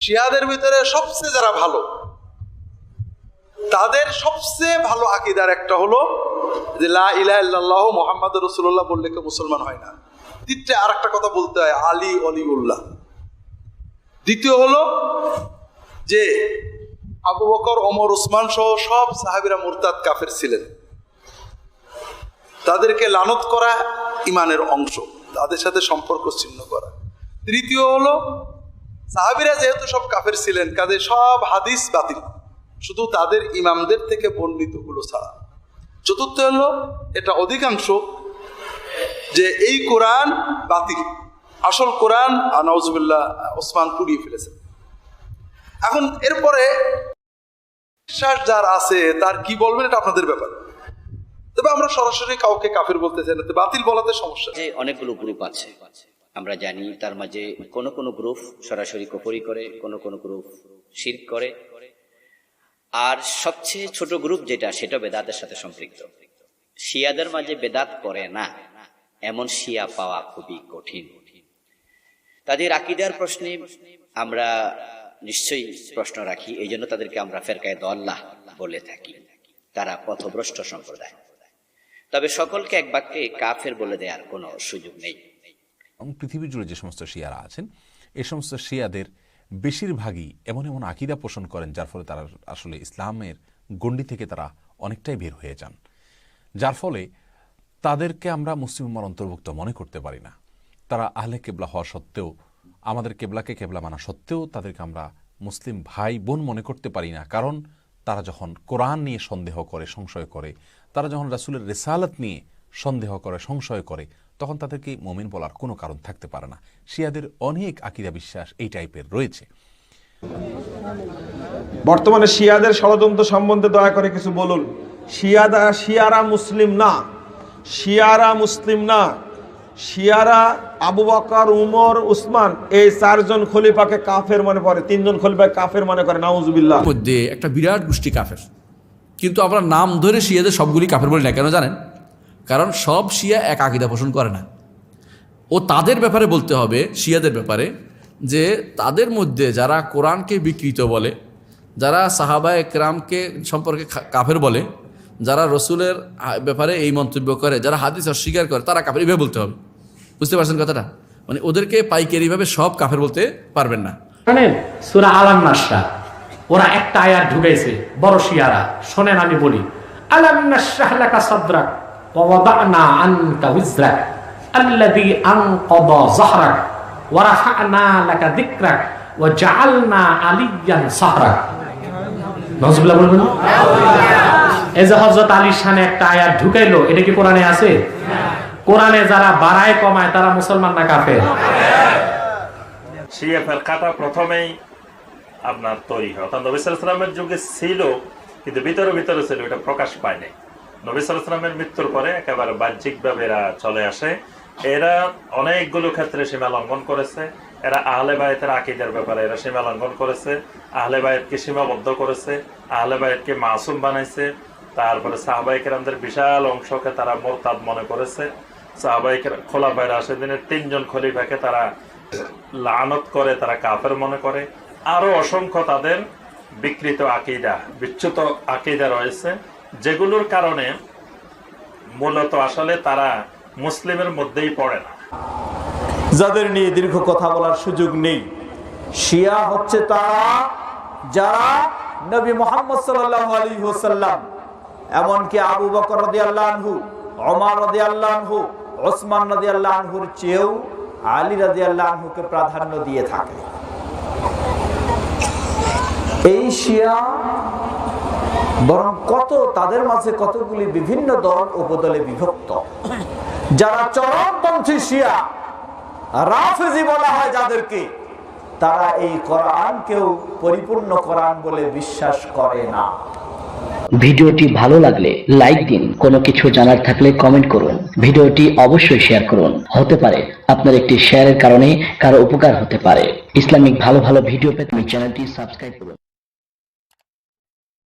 শিয়াদের ভিতরে সবচেয়ে যারা ভালো, তাদের সবচেয়ে ভালো আকীদার একটা হলো যে লা ইলাহা ইল্লাল্লাহু মুহাম্মাদুর রাসূলুল্লাহ বললে কেউ মুসলমান হয় না। দ্বিতীয় আর একটা কথা বলতে হয়, আলী অলিউল্লাহ। দ্বিতীয় হলো যে আবু বকর, ওমর, উসমান সহ সব সাহাবীরা মুরতাদ কাফের ছিলেন, তাদেরকে লানত করা ইমানের অংশ, তাদের সাথে সম্পর্ক ছিন্ন করা। তৃতীয় হলো সাহাবীরা যেহেতু সব কাফের ছিলেন, কাজে সব হাদিস বাতিল, শুধু তাদের ইমামদের থেকে বর্ণিত গুলো ছাড়া। চতুর্থ হলো এটা অধিকাংশ যে এই কোরআন বাতিল, আসল কোরআন নাউজুবিল্লাহ ওসমান পুড়িয়ে ফেলেছেন। এখন এরপরে বিশ্বাস যার আছে তার কি বলবেন এটা আপনাদের ব্যাপার, তবে আমরা সরাসরি কাউকে কাফের বলতে চাই না, বাতিল বলাতে সমস্যা। যে অনেকগুলো গ্রুপ আছে আমরা জানি, তার মাঝে কোন কোন গ্রুপ সরাসরি কুফরি করে, কোন কোন গ্রুপ শিরক করে, আর সবচেয়ে ছোট গ্রুপ যেটা সেটা বেদাতের সাথে সম্পৃক্ত। শিয়াদের মাঝে বেদাত করে না এমন শিয়া পাওয়া খুবই কঠিন। তাদের আকীদার প্রশ্নে আমরা নিশ্চয়ই প্রশ্ন রাখি, এই জন্য তাদেরকে আমরা ফেরকায়ে দাল্লাহ বলে থাকি। তারা পথভ্রষ্ট সম্প্রদায়, তবে সকলকে এক বাক্যে কাফের বলে দেওয়ার কোনো সুযোগ নেই। পৃথিবী জুড়ে যে সমস্ত শিয়ারা আছেন, এই সমস্ত শিয়াদের বেশিরভাগই এমন এমন আকীদা পোষণ করেন যার ফলে তারা আসলে ইসলামের গণ্ডি থেকে তারা অনেকটাই বের হয়ে যান, যার ফলে তাদেরকে আমরা মুসলিম উম্মার অন্তর্ভুক্ত মনে করতে পারি না। তারা আহলে কেবলা হওয়া সত্ত্বেও, আমাদের কেবলাকে কেবলা মানা সত্ত্বেও তাদেরকে আমরা মুসলিম ভাই বোন মনে করতে পারি না। কারণ তারা যখন কোরআন নিয়ে সন্দেহ করে, সংশয় করে, তারা যখন রাসূলের রিসালাত নিয়ে সন্দেহ করে, সংশয় করে, তখন তাদেরকে মুমিন বলার কোনো কারণ থাকতে পারে না। শিয়াদের অনেক আকীদা বিশ্বাস এই টাইপের রয়েছে। বর্তমানে শিয়াদের ষড়যন্ত্র সম্বন্ধে দয়া করে কিছু বলুন। শিয়ারা মুসলিম না, শিয়ারা মুসলিম না। শিয়ারা আবু বকর, উমর, উসমান এই চারজন খলিফাকে কাফের মনে করে, তিনজন খলিফাকে কাফের মনে করে, নাউজুবিল্লাহ। মধ্যে একটা বিরাট গোষ্ঠী কাফের, কিন্তু আমরা নাম ধরে শিয়াদের সবগুলি কাফের বলি না। কেন জানেন? কারণ সব শিয়া এক আকীদা পোষণ করে না। ও তাদের ব্যাপারে বলতে হবে, শিয়াদের ব্যাপারে, যে তাদের মধ্যে যারা কোরআনকে বিকৃত বলে, যারা সাহাবায়ে কেরামকে সম্পর্কে কাফের বলে, যারা রসুলের ব্যাপারে এই মন্তব্য করে, যারা হাদিস অস্বীকার করে, তারা কাফের, এভাবে বলতে হবে। বুঝতে পারছেন কথাটা? মানে ওদেরকে পাইকারিভাবে সব কাফের বলতে পারবেন না। সূরা আলাম নাশরা ওরা একটা আয়াত ঢুকাইছে, বড় শিয়ারা। শোনেন আমি বলি, আলাম নাশরাহ লাকা সাদরাক ওয়া ওয়াদানা আনকা উযরাক আল্লাযী আনকাযা যাহরাক ওয়া রাফা'না লাকা যিকরাক ওয়া জাআলনা আলিয়ান সাহরাক। নাউজুবিল্লাহ বলবেন। এই যে হযরত আলীর শানে একটা আয়াত ঢুকাইলো, এটা কি কোরআনে আছে? কোরআনে যারা বাড়ায় কমায় তারা মুসলমান না কাফের? শিয়া ফিরকাটা প্রথমেই আপনার তৈরি হয়, অর্থাৎ নবী সাল্লাল্লাহু আলাইহি ওয়াসাল্লামের যুগে ছিল, কিন্তু ভিতরে ভিতরে ছিল, এটা প্রকাশ পায় নাই। নবী সাল্লাল্লাহু আলাইহি ওয়াসাল্লামের মৃত্যুর পরে একেবারে বাহ্যিকভাবে এরা চলে আসে। এরা অনেকগুলো ক্ষেত্রে সীমা লঙ্ঘন করেছে। এরা আহলে বায়তের আকীদার ব্যাপারে এরা সীমা লঙ্ঘন করেছে, আহলে বায়তকে সীমাবদ্ধ করেছে, আহলে বায়তকে মাসুম বানাইছে। তারপরে সাহাবায়ে কেরামদের বিশাল অংশকে তারা মুরতাদ মনে করেছে। সাহাবায়ে কেরাম খোলাফায়ে রাশিদিনের 3 জন খলিফাকে তারা লানত করে, তারা কাফের মনে করে। আরো অসংখ্য তাদের বিকৃত আকীদা, বিচ্যুত আকীদা রয়েছে, যেগুলোর কারণে মূলত আসলে তারা মুসলিমের মধ্যেই পড়ে না। যাদের নিয়ে দীর্ঘ কথা বলার সুযোগ নেই। শিয়া হচ্ছে তারা যারা নবী মুহাম্মদ সাল্লাল্লাহু আলাইহি ওয়াসাল্লাম, এমনকি আবু বকর রাদিয়াল্লাহু আনহু, ওমর রাদিয়াল্লাহু আনহু, ওসমান রাদিয়াল্লাহু আনহুর চেয়েও আলী রাদিয়াল্লাহু আনহুকে প্রাধান্য দিয়ে থাকে। এই শিয়া বরং তাদের মাঝে কতগুলি বিভিন্ন দল উপদলে বিভক্ত। যারা চরমপন্থী শিয়া, রাফেজি বলা হয় যাদেরকে, তারা এই কোরআনকেও পরিপূর্ণ কোরআন বলে বিশ্বাস করে না। ভিডিওটি ভালো লাগলে লাইক দিন, কোনো কিছু জানার থাকলে কমেন্ট করুন, ভিডিওটি অবশ্যই শেয়ার করুন। হতে পারে আপনার একটি শেয়ারের কারণে কারো উপকার হতে পারে। ইসলামিক ভালো ভালো ভিডিও পেতে চ্যানেলটি সাবস্ক্রাইব করুন।